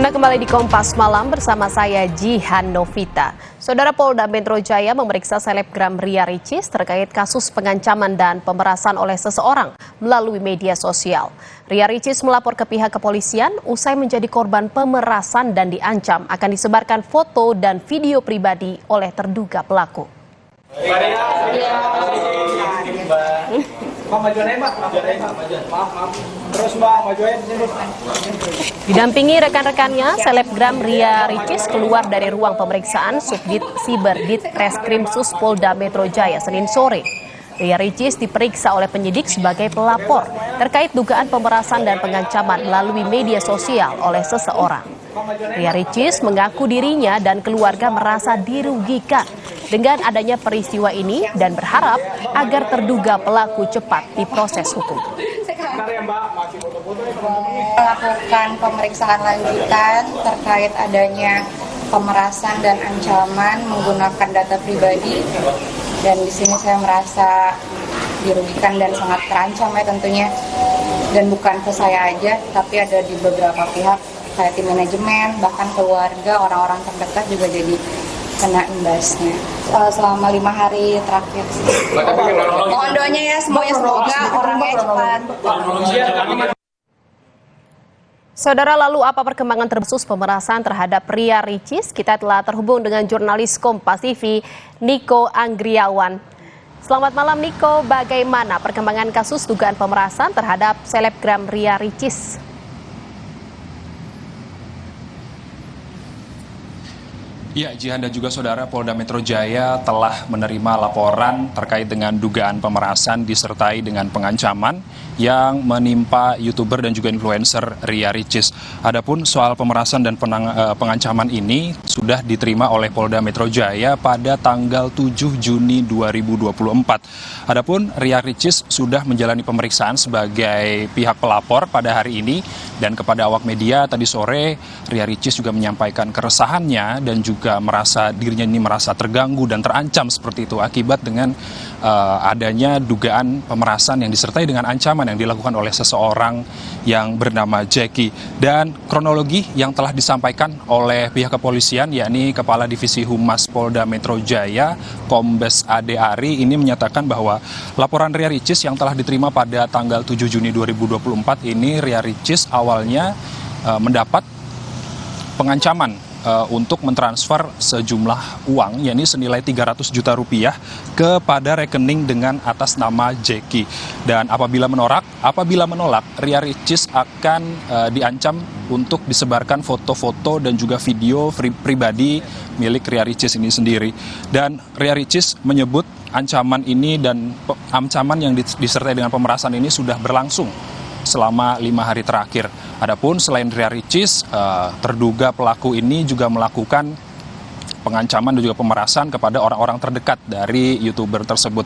Anda kembali di Kompas Malam bersama saya Jihan Novita. Saudara Polda Metro Jaya memeriksa selebgram Ria Ricis terkait kasus pengancaman dan pemerasan oleh seseorang melalui media sosial. Ria Ricis melapor ke pihak kepolisian usai menjadi korban pemerasan dan diancam akan disebarkan foto dan video pribadi oleh terduga pelaku. Didampingi rekan-rekannya, selebgram Ria Ricis keluar dari ruang pemeriksaan Subdit Siber Ditreskrim Sus Polda Metro Jaya Senin sore. Ria Ricis diperiksa oleh penyidik sebagai pelapor terkait dugaan pemerasan dan pengancaman melalui media sosial oleh seseorang. Ria Ricis mengaku dirinya dan keluarga merasa dirugikan dengan adanya peristiwa ini dan berharap agar terduga pelaku cepat diproses hukum. Melakukan pemeriksaan lanjutan terkait adanya pemerasan dan ancaman menggunakan data pribadi, dan di sini saya merasa dirugikan dan sangat terancam ya tentunya, dan bukan ke saya aja tapi ada di beberapa pihak kayak tim manajemen, bahkan keluarga, orang-orang terdekat juga jadi kena imbasnya selama 5 hari terakhir. Mohon doanya ya semuanya, semoga orangnya cepat. Saudara, lalu apa perkembangan terkait pemerasan terhadap Ria Ricis? Kita telah terhubung dengan jurnalis Kompas TV Niko Anggriawan. Selamat malam Niko, bagaimana perkembangan kasus dugaan pemerasan terhadap selebgram Ria Ricis? Ya, Jihan dan juga saudara, Polda Metro Jaya telah menerima laporan terkait dengan dugaan pemerasan disertai dengan pengancaman yang menimpa YouTuber dan juga influencer Ria Ricis. Adapun soal pemerasan dan pengancaman ini sudah diterima oleh Polda Metro Jaya pada tanggal 7 Juni 2024. Adapun Ria Ricis sudah menjalani pemeriksaan sebagai pihak pelapor pada hari ini, dan kepada awak media tadi sore Ria Ricis juga menyampaikan keresahannya dan juga dirinya ini merasa terganggu dan terancam seperti itu akibat dengan adanya dugaan pemerasan yang disertai dengan ancaman yang dilakukan oleh seseorang yang bernama Jackie. Dan kronologi yang telah disampaikan oleh pihak kepolisian, yakni Kepala Divisi Humas Polda Metro Jaya Kombes Ade Ari, ini menyatakan bahwa laporan Ria Ricis yang telah diterima pada tanggal 7 Juni 2024 ini, Ria Ricis awalnya mendapat pengancaman untuk mentransfer sejumlah uang, yakni senilai 300 juta rupiah kepada rekening dengan atas nama Jackie. Dan apabila menolak, Ria Ricis akan diancam untuk disebarkan foto-foto dan juga video pribadi milik Ria Ricis ini sendiri. Dan Ria Ricis menyebut ancaman ini dan ancaman yang disertai dengan pemerasan ini sudah berlangsung selama 5 hari terakhir. Adapun selain Ria Ricis, terduga pelaku ini juga melakukan pengancaman dan juga pemerasan kepada orang-orang terdekat dari YouTuber tersebut.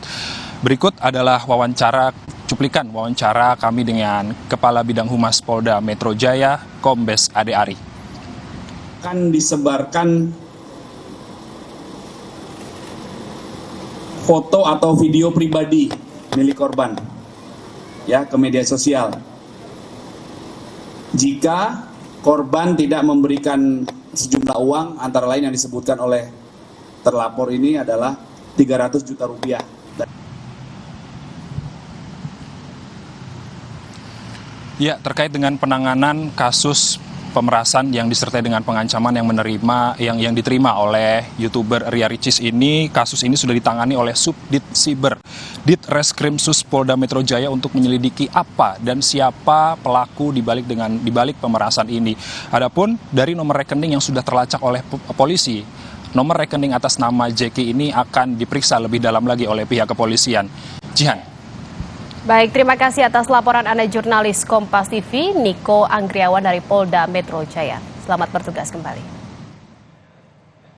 Berikut adalah cuplikan wawancara kami dengan Kepala Bidang Humas Polda Metro Jaya, Kombes Ade Ari. Akan disebarkan foto atau video pribadi milik korban ya ke media sosial. Jika korban tidak memberikan sejumlah uang, antara lain yang disebutkan oleh terlapor ini adalah 300 juta rupiah. Ya, terkait dengan penanganan kasus pemerasan yang disertai dengan pengancaman yang diterima oleh YouTuber Ria Ricis ini, kasus ini sudah ditangani oleh Subdit Siber Ditreskrim Sus Polda Metro Jaya untuk menyelidiki apa dan siapa pelaku dibalik pemerasan ini. Adapun dari nomor rekening yang sudah terlacak oleh polisi, nomor rekening atas nama Jackie ini akan diperiksa lebih dalam lagi oleh pihak kepolisian. Jihan. Baik, terima kasih atas laporan Anda jurnalis Kompas TV Niko Anggriawan dari Polda Metro Jaya. Selamat bertugas kembali.